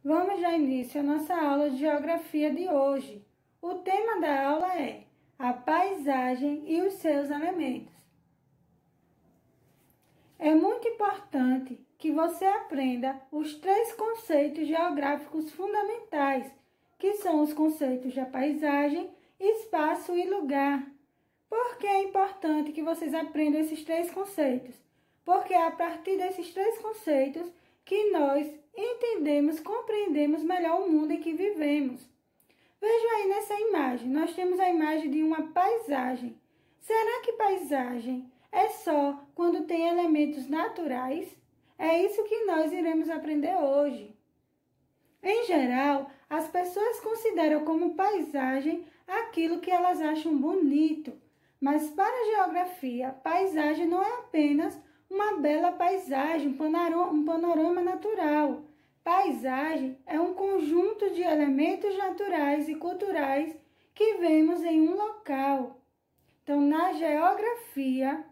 Vamos dar início à nossa aula de geografia de hoje. O tema da aula é a paisagem e os seus elementos. É muito importante que você aprenda os 3 conceitos geográficos fundamentais, que são os conceitos da paisagem, espaço e lugar. Por que é importante que vocês aprendam esses 3 conceitos? Porque é a partir desses 3 conceitos que nós entendemos, compreendemos melhor o mundo em que vivemos. Veja aí nessa imagem, nós temos a imagem de uma paisagem. Será que paisagem é só quando tem elementos naturais? É isso que nós iremos aprender hoje. Em geral, as pessoas consideram como paisagem aquilo que elas acham bonito. Mas para a geografia, paisagem não é apenas uma bela paisagem, um panorama natural. Paisagem é um conjunto de elementos naturais e culturais que vemos em um local. Então, na geografia,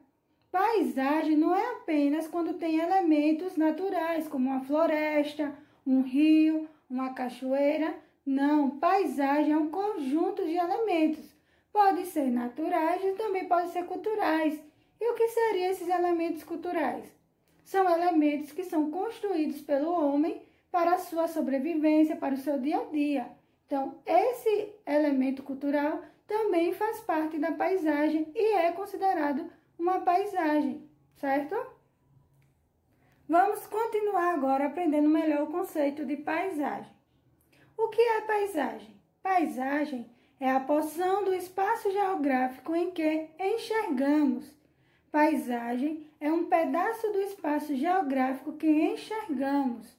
paisagem não é apenas quando tem elementos naturais, como uma floresta, um rio, uma cachoeira. Não, paisagem é um conjunto de elementos. Pode ser naturais e também pode ser culturais. E o que seriam esses elementos culturais? São elementos que são construídos pelo homem para a sua sobrevivência, para o seu dia a dia. Então, esse elemento cultural também faz parte da paisagem e é considerado uma paisagem, certo? Vamos continuar agora aprendendo melhor o conceito de paisagem. O que é paisagem? Paisagem é a porção do espaço geográfico em que enxergamos. Paisagem é um pedaço do espaço geográfico que enxergamos.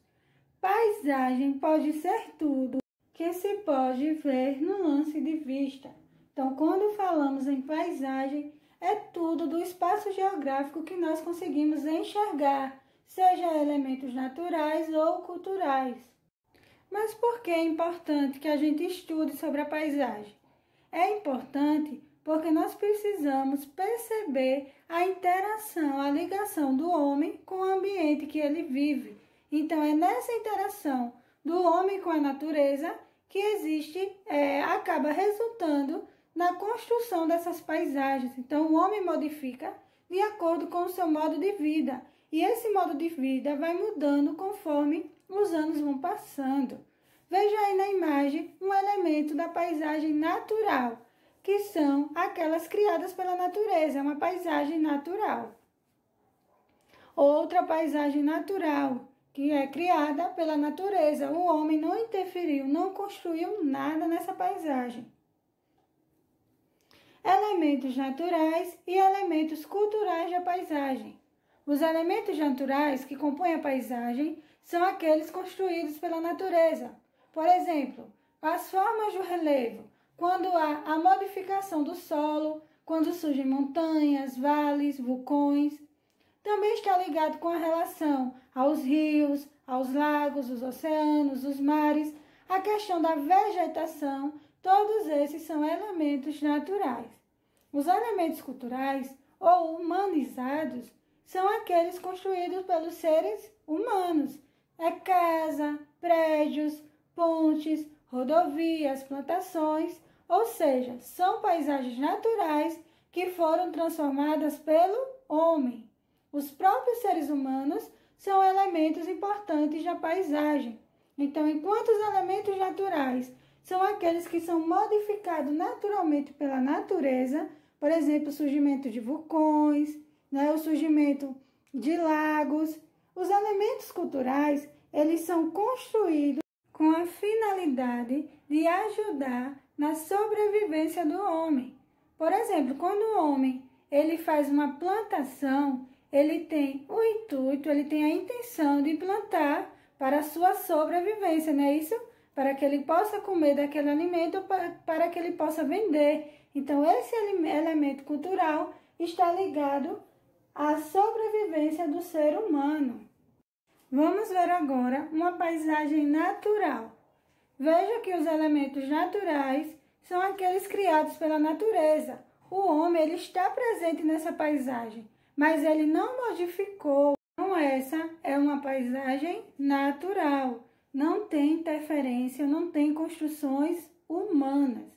Paisagem pode ser tudo que se pode ver no lance de vista. Então, quando falamos em paisagem, é tudo do espaço geográfico que nós conseguimos enxergar, seja elementos naturais ou culturais. Mas por que é importante que a gente estude sobre a paisagem? É importante porque nós precisamos perceber a interação, a ligação do homem com o ambiente que ele vive. Então, é nessa interação do homem com a natureza que acaba resultando na construção dessas paisagens. Então, o homem modifica de acordo com o seu modo de vida. E esse modo de vida vai mudando conforme os anos vão passando. Veja aí na imagem um elemento da paisagem natural, que são aquelas criadas pela natureza, é uma paisagem natural. Outra paisagem natural, que é criada pela natureza. O homem não interferiu, não construiu nada nessa paisagem. Elementos naturais e elementos culturais da paisagem. Os elementos naturais que compõem a paisagem são aqueles construídos pela natureza. Por exemplo, as formas do relevo, quando há a modificação do solo, quando surgem montanhas, vales, vulcões. Também está ligado com a relação aos rios, aos lagos, os oceanos, os mares, a questão da vegetação. Todos esses são elementos naturais. Os elementos culturais ou humanizados são aqueles construídos pelos seres humanos. É casa, prédios, pontes, rodovias, plantações, ou seja, são paisagens naturais que foram transformadas pelo homem. Os próprios seres humanos são elementos importantes da paisagem. Então, enquanto os elementos naturais são aqueles que são modificados naturalmente pela natureza, por exemplo, o surgimento de vulcões, o surgimento de lagos, os elementos culturais, eles são construídos com a finalidade de ajudar na sobrevivência do homem. Por exemplo, quando o homem ele faz uma plantação, ele tem o intuito, ele tem a intenção de plantar para a sua sobrevivência, não é isso? Para que ele possa comer daquele alimento, para que ele possa vender. Então, esse elemento cultural está ligado à sobrevivência do ser humano. Vamos ver agora uma paisagem natural. Veja que os elementos naturais são aqueles criados pela natureza. O homem ele está presente nessa paisagem, mas ele não modificou. Então, essa é uma paisagem natural. Não tem tem interferência, não tem construções humanas.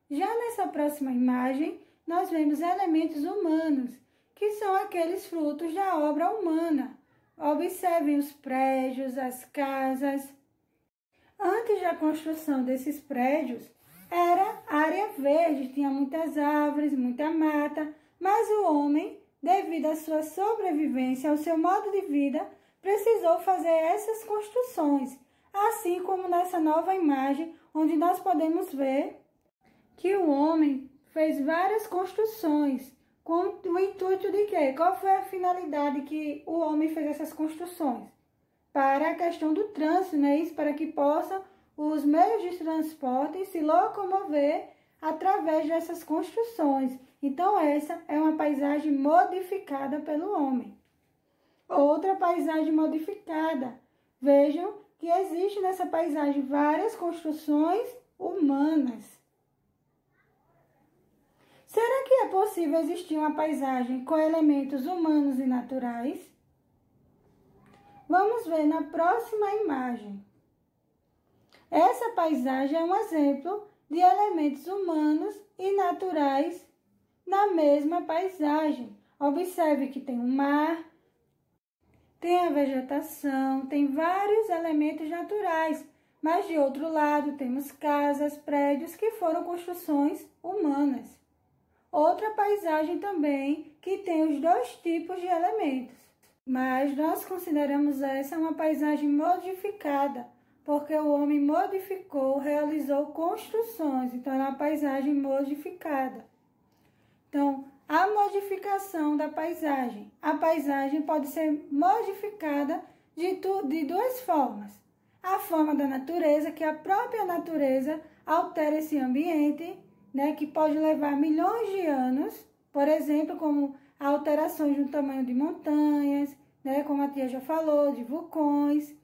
Já nessa próxima imagem, nós vemos elementos humanos, que são aqueles frutos da obra humana. Observem os prédios, as casas. Antes da construção desses prédios, era área verde, tinha muitas árvores, muita mata, mas o homem, devido à sua sobrevivência, ao seu modo de vida, precisou fazer essas construções, assim como nessa nova imagem, onde nós podemos ver que o homem fez várias construções, com o intuito de quê? Qual foi a finalidade que o homem fez essas construções? Para a questão do trânsito, né? Isso para que possam os meios de transporte se locomover através dessas construções. Então, essa é uma paisagem modificada pelo homem. Outra paisagem modificada. Vejam que existe nessa paisagem várias construções humanas. Será que é possível existir uma paisagem com elementos humanos e naturais? Vamos ver na próxima imagem. Essa paisagem é um exemplo de elementos humanos e naturais na mesma paisagem. Observe que tem o mar, tem a vegetação, tem vários elementos naturais, mas de outro lado temos casas, prédios que foram construções humanas. Outra paisagem também que tem os dois tipos de elementos, mas nós consideramos essa uma paisagem modificada, porque o homem modificou, realizou construções, então é uma paisagem modificada. Então, a modificação da paisagem. A paisagem pode ser modificada de duas formas. A forma da natureza, que a própria natureza altera esse ambiente, né, que pode levar milhões de anos, por exemplo, como alterações no tamanho de montanhas, né, como a tia já falou, de vulcões.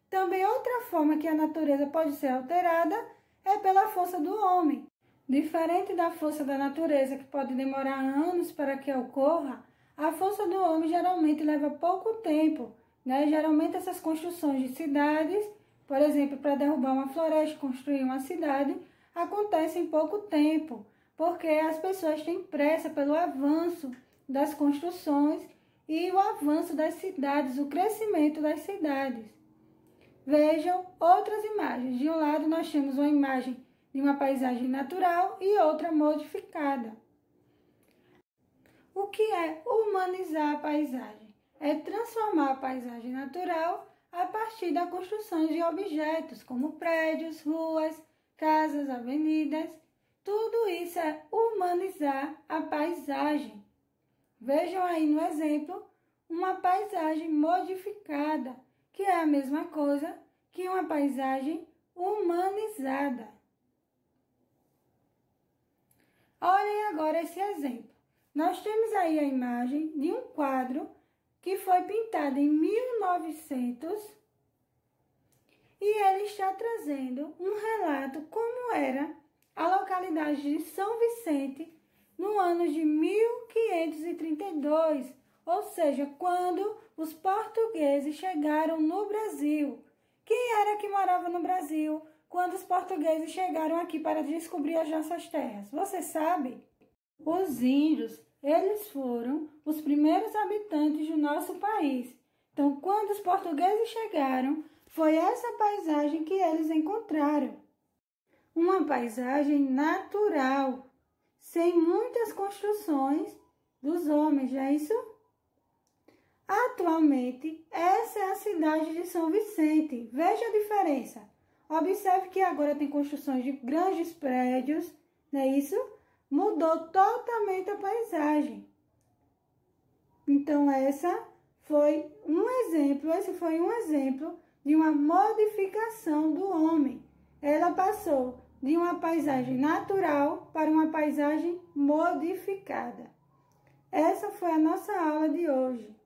Também outra forma que a natureza pode ser alterada é pela força do homem. Diferente da força da natureza, que pode demorar anos para que ocorra, a força do homem geralmente leva pouco tempo, né? Geralmente essas construções de cidades, por exemplo, para derrubar uma floresta, construir uma cidade, acontecem em pouco tempo, porque as pessoas têm pressa pelo avanço das construções e o avanço das cidades, o crescimento das cidades. Vejam outras imagens. De um lado nós temos uma imagem de uma paisagem natural e outra modificada. O que é humanizar a paisagem? É transformar a paisagem natural a partir da construção de objetos, como prédios, ruas, casas, avenidas. Tudo isso é humanizar a paisagem. Vejam aí no exemplo uma paisagem modificada, que é a mesma coisa que uma paisagem humanizada. Olhem agora esse exemplo. Nós temos aí a imagem de um quadro que foi pintado em 1900 e ele está trazendo um relato como era a localidade de São Vicente no ano de 1532, ou seja, quando os portugueses chegaram no Brasil. Quem era que morava no Brasil quando os portugueses chegaram aqui para descobrir as nossas terras? Você sabe? Os índios, eles foram os primeiros habitantes do nosso país. Então, quando os portugueses chegaram, foi essa paisagem que eles encontraram. Uma paisagem natural, sem muitas construções dos homens, já é isso? Atualmente, essa é a cidade de São Vicente. Veja a diferença. Observe que agora tem construções de grandes prédios, não é isso? Mudou totalmente a paisagem. Então, esse foi um exemplo de uma modificação do homem. Ela passou de uma paisagem natural para uma paisagem modificada. Essa foi a nossa aula de hoje.